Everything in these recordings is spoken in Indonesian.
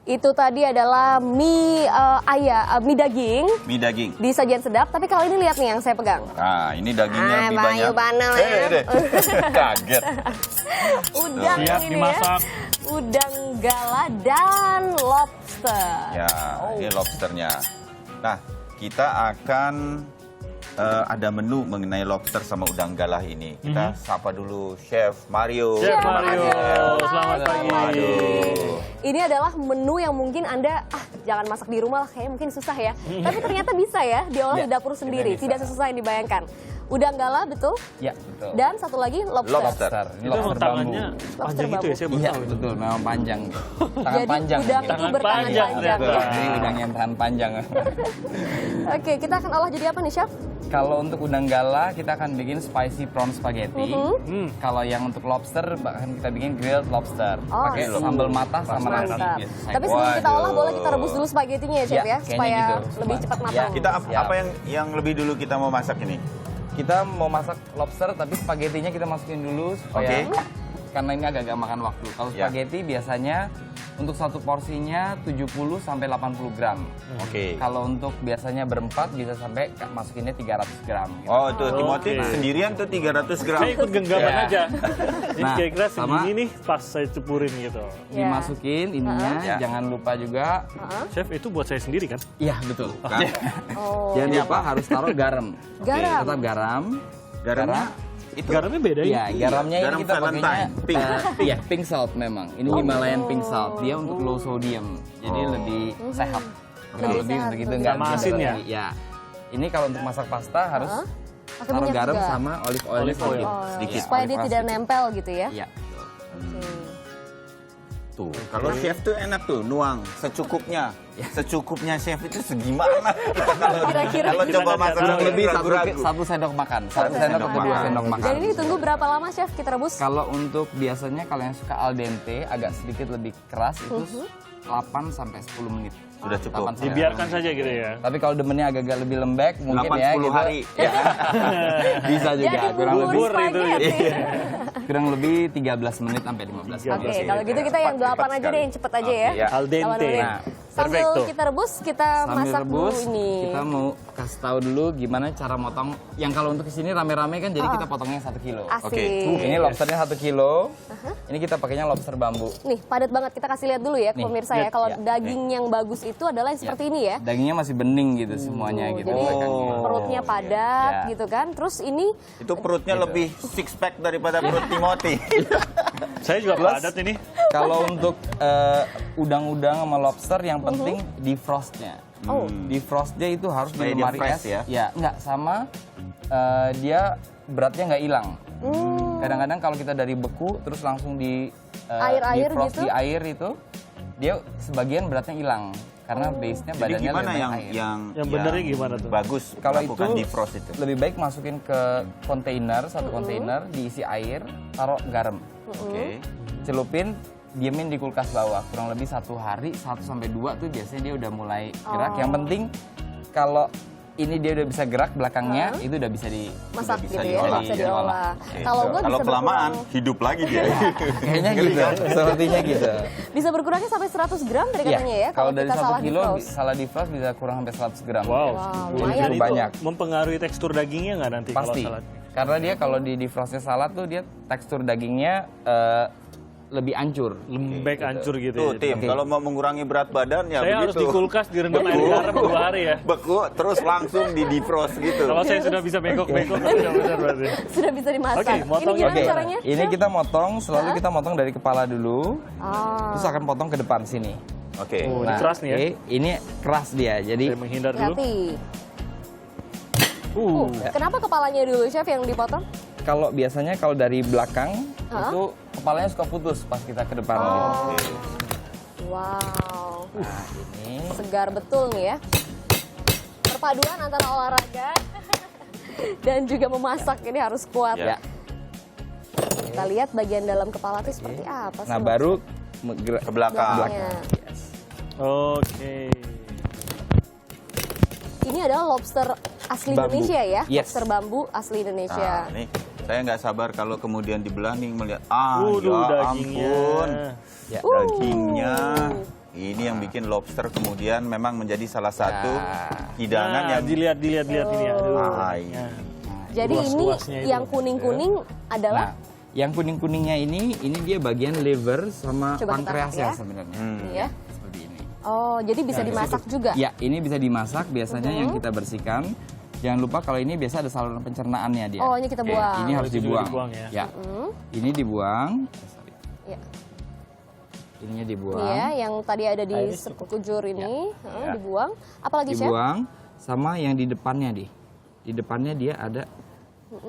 Itu tadi adalah mie mie daging. Mie daging. Di Sajian Sedap, tapi kali ini lihat nih yang saya pegang. Nah, ini dagingnya lebih banyak. Banget. Kaget. Udang Siap ini dimasak. ya. Udang gala dan lobster. Ya, ini lobsternya. Nah, kita akan ada menu mengenai lobster sama udang galah ini. Kita sapa dulu Chef Mario. Chef Terima Mario, kasih. selamat pagi. Aduh. Ini adalah menu yang mungkin Anda jangan masak di rumah lah, kayaknya mungkin susah ya. Tapi ternyata bisa ya diolah di dapur sendiri, bisa. tidak sesusah yang dibayangkan. Udang gala betul? Ya, betul. Dan satu lagi lobster. Lobster. Ini Itu lobster tangannya bambu. panjang gitu ya, saya baru Iya, tahu itu. betul. Memang panjang. Tangan Jadi panjang. udang itu Tangan bertangan panjang, panjang. betul. Jadi udang yang tahan panjang. Oke, kita akan olah jadi apa nih, Chef? Kalau untuk udang gala, kita akan bikin spicy prawn spaghetti. Kalau yang untuk lobster, bahkan kita bikin grilled lobster. Oh, Pakai I see. sambal matah sama nasi. Mantap. Biasa. Tapi sebelum kita olah, Waduh. boleh kita rebus dulu spaghettinya ya, Chef Ya, ya? kayaknya Supaya gitu. lebih Coba. cepat Ya, matang. Kita Siap. apa yang lebih dulu kita mau masak ini? Kita mau masak lobster, tapi spagettinya kita masukin dulu supaya Oke. karena ini agak makan waktu. Kalau Ya. spaghetti biasanya untuk satu porsinya 70 sampai 80 gram. Oke. Kalau untuk biasanya berempat bisa sampai masukinnya 300 gram. Gitu. Oh, tuh Timothy Oke. sendirian tuh 300 gram. Saya ikut genggaman Ya. aja. Ini Nah, kira-kira sama- segini nih pas saya cepurin gitu. Ya. Dimasukin ininya, Ya. jangan lupa juga. Chef, itu buat saya sendiri kan? Iya betul. Oh, Jangan lupa harus taruh garam. garam. Tetap garam. Garamnya itu Garamnya beda ya? Iya, garamnya Garam ini kita pakainya Valentine, pink. iya, pink salt memang. Ini Himalayan pink salt. Dia untuk low sodium. Jadi lebih sehat. Lebih Lebih sehat, untuk itu lebih enggak sehat. Asin ya? Ya. Ini kalau untuk masak pasta harus Pakai taruh minyak garam juga. sama olive oil Olive oil. sedikit. Oh, Sedikit. supaya dia Olive oil tidak sedikit. nempel gitu ya. Iya. Tuh, kalau chef tuh enak tuh, nuang secukupnya. Secukupnya chef itu segimana? Kira-kira. Kalau coba masak Kurang lebih ragu-ragu. satu sendok makan. Satu sendok atau dua sendok makan. Dan ini ditunggu berapa lama, Chef, kita rebus? Kalau untuk biasanya kalau yang suka al dente agak sedikit lebih keras itu 8 sampai 10 menit. Sudah cukup. 8 sampai Dibiarkan 10 menit. saja gitu ya? Tapi kalau demennya agak-agak lebih lembek mungkin 8-10 ya gitu. hari. Ya. Bisa juga Jadi kurang bubur lebih spaghetti. kurang lebih 13 menit sampai 15 menit. Oke, kalau gitu kita yang 8 aja deh, yang cepet aja ya. Oke, ya. Al dente. Tawarin. Nah, Sambil perfecto. kita rebus, kita Sambil masak rebus, dulu ini. kita mau kasih tahu dulu gimana cara motong. Yang kalau untuk kesini rame-rame kan jadi kita potongnya 1 kilo. Asik. Oke. Ini lobsternya 1 kilo. Ini kita pakainya lobster bambu. Nih, padat banget. Kita kasih lihat dulu ya, Nih, pemirsa ya. lihat. Kalau Ya. daging yang bagus itu adalah yang seperti ini ya. Dagingnya masih bening gitu semuanya gitu. Jadi belakangnya. perutnya padat Ya. gitu kan. Terus ini Itu perutnya lebih six pack daripada perut Timothy. Saya juga padat ini. Kalau untuk udang-udang sama lobster yang penting defrostnya. Oh. Defrostnya itu harus Supaya di dia lemari fresh es. ya? Ya, enggak sama dia beratnya nggak hilang. Kadang-kadang kalau kita dari beku terus langsung di Air-air defrost gitu? di air itu, dia sebagian beratnya hilang karena base-nya Jadi badannya gimana lebih yang banyak air. Yang benernya gimana tuh? Bagus Kalau melakukan itu defrost itu. lebih baik masukin ke kontainer, satu kontainer diisi air, taruh garam, Oke. celupin, diemin di kulkas bawah kurang lebih 1 hari, 1 sampai 2 tuh biasanya dia udah mulai gerak. Yang penting kalau ini dia udah bisa gerak belakangnya, itu udah bisa masak bisa gitu ya, diolah. bisa diolah. Oke. Kalau enggak Kalau bisa kelamaan berkurang. hidup lagi dia. Kayaknya gitu, sepertinya gitu. Bisa berkurangnya sampai 100 gram tadi Iya, katanya ya. kalau dari kita 1 salah kilo defrost. salah defrost bisa kurang sampai 100 gram. Wow, Wow, Jadi lumayan. Cukup itu banyak. mempengaruhi tekstur dagingnya nggak nanti Pasti. kalau salad? Karena dia kalau di defrostnya salad tuh dia tekstur dagingnya lebih hancur. Lembek, hancur gitu Tuh, ya. Tim, kalau mau mengurangi berat badan ya Saya harus begitu. di kulkas direndam air garam 2 hari ya. Beku, terus langsung di defrost gitu. Kalau saya sudah bisa bengkok-bengkok, sudah benar berarti. Sudah bisa dimasak. Oke, Ini motong gimana Oke, caranya? ini kita motong, selalu kita motong dari kepala dulu, Ah, terus akan potong ke depan sini. Oke. Oh, ini keras nih ya. oke, ini keras dia, jadi Saya menghindar dulu. hati. Uh, Kenapa kepalanya dulu, Chef, yang dipotong? kalau biasanya kalau dari belakang itu kepalanya suka putus pas kita ke depan. Oh. Gitu. Wow, Nah ini segar betul nih ya. Perpaduan antara olahraga dan juga memasak ini harus kuat. ya. Kita lihat bagian dalam kepala itu seperti apa sih? Nah Mas? baru Ke belakang. Belakangnya. Yes. Oke. Ini adalah lobster asli Bambu. Indonesia ya, Yes. lobster bambu asli Indonesia. Nah, nih saya nggak sabar kalau kemudian dibelah nih melihat Waduh, ya dagingnya. ampun. Ya. Dagingnya. Ini yang bikin lobster kemudian memang menjadi salah satu hidangan Nah, yang dilihat ini. Aduh. Hai. Jadi ini Luas-luasnya itu. yang kuning-kuning adalah Nah, yang kuning-kuningnya ini dia bagian liver sama Coba kita pankreasnya angkat ya. sebenarnya. ini ya. Seperti ini. Oh, jadi bisa dimasak juga. Ya, ini bisa dimasak biasanya yang kita bersihkan. Jangan lupa kalau ini biasa ada saluran pencernaannya dia. Oh, ini kita Oke, buang. Ini harus Itu juga dibuang. dibuang ya. Ya. Ini dibuang. Ya. Ininya dibuang. Ini ya, yang tadi ada di sekujur ini, dibuang. Apalagi, Chef? Dibuang sama yang di depannya di. Di depannya dia ada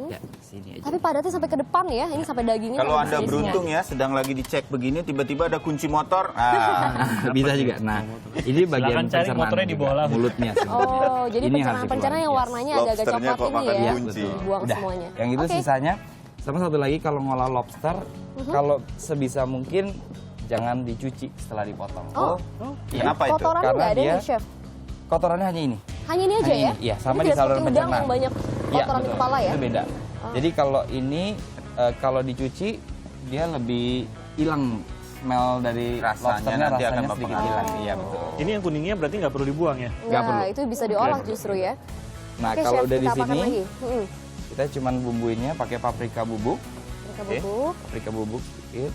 ya, sini aja. Tapi padatnya sampai ke depan ya, ini sampai dagingnya. Kalau sampai Anda sini. beruntung ya, sedang lagi dicek begini, tiba-tiba ada kunci motor. Ah, Bisa juga. Nah, ini bagian Silakan cari pencernaan motornya di juga, bawah lah. mulutnya sebenarnya. Oh, jadi Ini harus pencernaan-pencernaan yang dikeluarin, warnanya agak-agak Lobsternya coklat kok ini makan ya. kunci. Dibuang Udah. semuanya. Yang itu Oke. sisanya. Sama satu lagi kalau ngolah lobster, kalau sebisa mungkin jangan dicuci setelah dipotong. Oh. Iya. Kenapa itu? Kotorannya Karena nggak ada dia nih, Chef? Kotorannya hanya ini. Hanya ini aja Hanya ya? ini, iya, sama Ini di tidak saluran seperti udang pencernaan. yang banyak Iya, kotoran di betul. kepala ya? Itu beda. Jadi kalau ini kalau dicuci dia lebih hilang smell dari Rasanya lobsternya, nanti akan rasanya sedikit mempengaruhi. hilang. Iya, betul. Ini yang kuningnya berarti nggak perlu dibuang ya? Nggak perlu. Itu bisa diolah justru ya. Nah, Oke, kalau Chef, udah di kita apakan sini lagi? kita cuman bumbuinnya pakai paprika bubuk, Kita bubuk. paprika bubuk sedikit.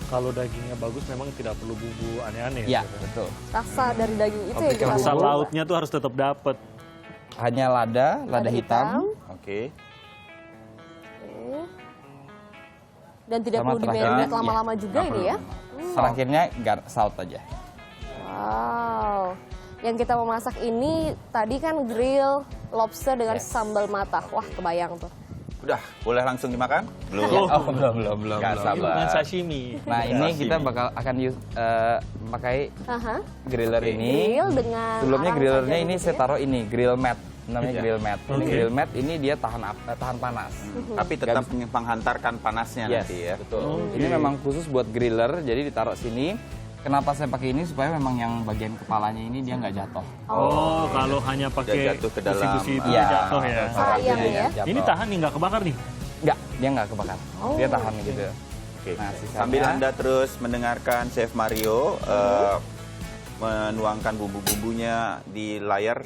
Kalau dagingnya bagus memang tidak perlu bumbu aneh-aneh. Iya, gitu. betul. Rasa dari daging itu ya Paprika kita Rasa bubuk. lautnya tuh harus tetap dapet. Hanya lada hitam. Oke. Oke. Dan tidak Sama perlu terakhir, di-marinate ya. lama-lama juga Nggak ini perlu. ya. Terakhirnya salt aja. Wow. Yang kita mau masak ini tadi kan grill lobster dengan sambal matah. Wah, kebayang tuh. Udah, boleh langsung dimakan? Belum. Oh, belum. Nggak Ini sabar. bukan sashimi. Nah, ini Sashimi. kita akan pakai Aha. griller ini. Grill dengan Sebelumnya arang grillernya saja ini gitu saya ya. taruh ini grill mat, namanya Iya. grill mat. Ini Oke. grill mat ini dia tahan panas. Tapi tetap menghantarkan panasnya Yes, nanti ya. betul. Ini memang khusus buat griller, jadi ditaruh sini. Kenapa saya pakai ini supaya memang yang bagian kepalanya ini dia nggak jatuh. Oh, kalau hanya pakai jatuh ke dalam, besi-besi itu Iya. jatuh ya. Sayang ya. Jatuh. Ini tahan nih, nggak kebakar nih. Nggak, dia nggak kebakar. Dia tahan gitu. Oke. Nah, sisanya- Sambil Anda terus mendengarkan Chef Mario menuangkan bumbu-bumbunya di layar,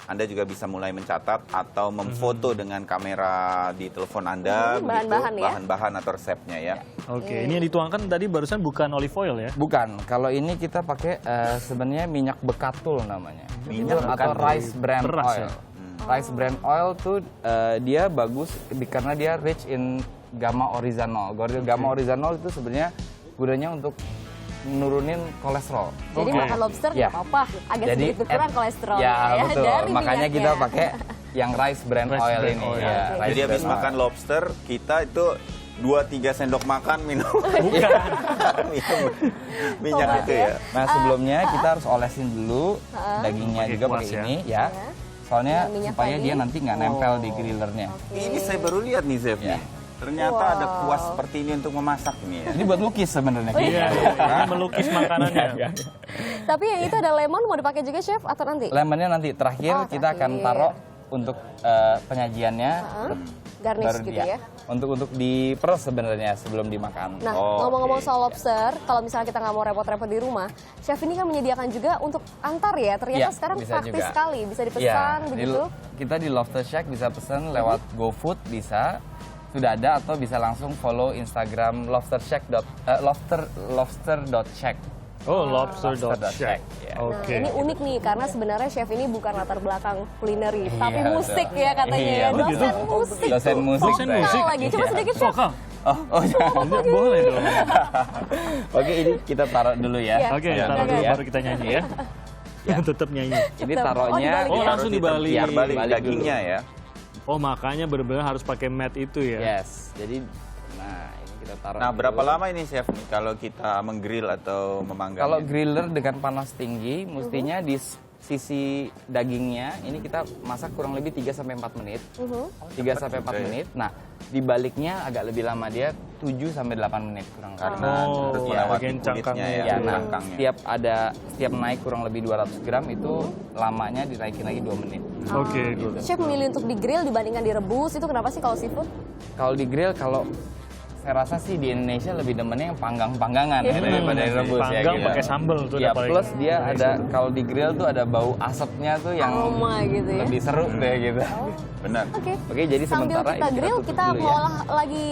Anda juga bisa mulai mencatat atau memfoto dengan kamera di telepon Anda, begitu, bahan-bahan ya. bahan-bahan atau resepnya ya. Oke, ini yang dituangkan tadi barusan bukan olive oil ya? Bukan, kalau ini kita pakai sebenarnya minyak bekatul namanya. Minyak atau bekatul. rice bran Beras oil. ya? Rice bran oil tuh dia bagus karena dia rich in gamma oryzanol. Gamma oryzanol itu sebenarnya gunanya untuk menurunin kolesterol. Jadi makan lobster nggak Ya. apa-apa, agak Jadi sedikit berkurang kolesterol Ya, ya, betul. dari Makanya minyaknya. kita pakai yang rice bran Rice oil bran ini. oil. Ya, Oke. rice Jadi habis bran makan oil. lobster, kita itu 2-3 sendok makan minum minum minyak Tomat itu ya. ya. Nah, sebelumnya kita harus olesin dulu dagingnya Pakai juga kuas pakai ya. ini ya. Soalnya Dengan minyak supaya tadi. dia nanti nggak nempel di grillernya. Ini saya baru lihat nih Chef Ya. nih. Ternyata ada kuas seperti ini untuk memasak ini ya. Ini buat lukis sebenarnya. Iya, ini melukis makanannya. Tapi yang itu ada lemon mau dipakai juga chef atau nanti? Lemonnya nanti terakhir Oh, kita akan terakhir. taruh untuk penyajiannya. Garnish Baru gitu dia. ya. Untuk diperes sebenarnya sebelum dimakan. Nah, Oh, ngomong-ngomong oke. soal lobster, kalau misalnya kita nggak mau repot-repot di rumah, chef ini kan menyediakan juga untuk antar ya. Ternyata Iya, sekarang bisa praktis juga. sekali, bisa Iya, dipesan di- begitu. kita di Lobster Shack bisa pesan lewat GoFood bisa. Sudah ada atau bisa langsung follow Instagram lobster.shack. Oh, lobster.shack. Ya. Nah, Oke. ini unik nih karena sebenarnya chef ini bukan latar belakang kulineri, tapi Iya, musik betul. ya katanya Iya, ya. betul. Dosen musik. Dosen musik. Dosen musik. Vokal lagi. Coba Iya. sedikit chef. Vokal. Oh ya. Boleh dong. Oke, ini kita taruh dulu ya. Iya. Oke, Ya, taruh oke. dulu baru kita nyanyi ya. Tetap nyanyi. Ini Tetap. taruhnya Oh, dibalik Oh, ya? langsung dibalik. Biar balik Balik dagingnya ya. Oh, makanya benar-benar harus pakai mat itu ya. Yes. Jadi nah, ini kita taruh. Nah, dulu. berapa lama ini Chef nih kalau kita menggrill atau memanggang? Kalau griller dengan panas tinggi, mestinya di sisi dagingnya ini kita masak kurang lebih 3 sampai 4 menit. 3 sampai 4 Oke. menit. Nah, di baliknya agak lebih lama dia 7 sampai 8 menit kurang lebih. Karena Oh, harus iya, melewati bagian kulitnya cangkangnya ya. Ya, nah, cangkangnya. setiap naik kurang lebih 200 gram itu lamanya dinaikin lagi 2 menit. Oke, good. Chef memilih untuk di grill dibandingkan direbus, itu kenapa sih kalau seafood? Kalau di grill, kalau saya rasa sih di Indonesia lebih demennya yang panggang-panggangan ya, Iya. daripada yang rebus ya. Panggang gitu. pakai sambal tuh Ya, udah paling plus dia nice ada itu. kalau di grill tuh ada bau asapnya tuh yang Aroma gitu ya. lebih seru deh gitu. Benar. Oke. Oke, jadi Sambil sementara kita ini grill, tutup kita dulu mau olah lagi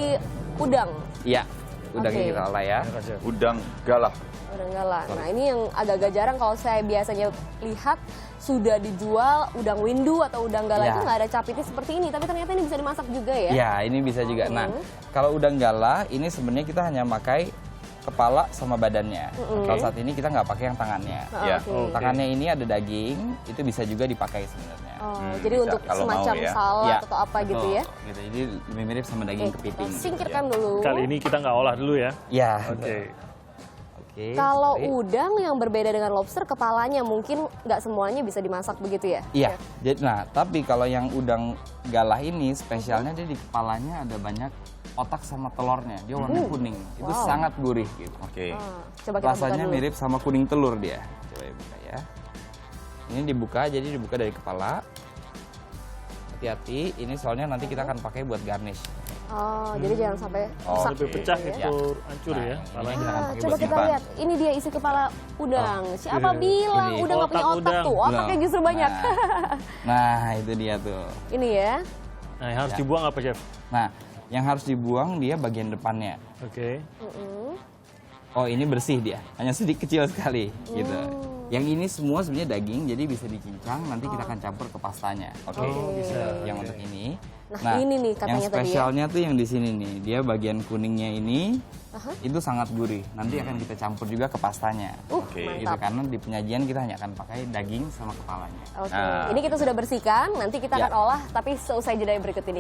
udang. Iya, udangnya Oke. kita olah ya. Ya kan, Chef? Udang galah. Udang galah. Nah ini yang agak-agak jarang kalau saya biasanya lihat sudah dijual udang windu atau udang galah Ya. itu nggak ada capitnya seperti ini. Tapi ternyata ini bisa dimasak juga ya. Ya, ini bisa juga. Nah, kalau udang galah ini sebenarnya kita hanya pakai kepala sama badannya. Kalau saat ini kita nggak pakai yang tangannya. Ah, Ya. oke. Tangannya ini ada daging, itu bisa juga dipakai sebenarnya. Oh, Hmm, jadi bisa, untuk kalau mau semacam ya. salad Ya, atau apa gitu betul, ya. Gitu. Jadi lebih mirip sama daging Oke, kepiting. kita singkirkan dulu. Kali ini kita nggak olah dulu ya. Ya. Oke. Oke. Kalau sorry. udang yang berbeda dengan lobster, kepalanya mungkin nggak semuanya bisa dimasak begitu ya? Iya. Jadi, nah, tapi kalau yang udang galah ini spesialnya dia di kepalanya ada banyak otak sama telurnya. Dia warna kuning. Itu Wow. sangat gurih gitu. Oke. Ah, coba kita buka Rasanya dulu. mirip sama kuning telur dia. Coba ya buka ya. Ini dibuka, jadi dibuka dari kepala. Hati-hati, ini soalnya nanti kita akan pakai buat garnish. Oh, jadi jangan sampai Oh, rusak. Sampai pecah gitu itu hancur Nah, ya. ini Kepalanya. kita akan Ah, pakai coba buat kita simpan. lihat. Ini dia isi kepala udang. Siapa Iya. bilang Ini. udang nggak punya Otak otak udang. tuh? Otaknya Belum. justru banyak. Nah, itu dia tuh. Ini ya. Nah, yang harus Ya. dibuang apa, Chef? Nah, yang harus dibuang dia bagian depannya. Oke. Mm-mm. Oh, ini bersih dia. Hanya sedikit kecil sekali gitu. Yang ini semua sebenarnya daging, jadi bisa dicincang. Nanti kita akan campur ke pastanya. Oke. Oh, bisa. Yang Oke. untuk ini. Nah, ini nih katanya yang tadi ya. spesialnya tuh yang di sini nih. Dia bagian kuningnya ini Aha. itu sangat gurih. Nanti akan kita campur juga ke pastanya. Oke. Gitu, Mantap. karena di penyajian kita hanya akan pakai daging sama kepalanya. Oke, Nah. ini kita sudah bersihkan. Nanti kita Ya. akan olah, tapi seusai jeda yang berikut ini.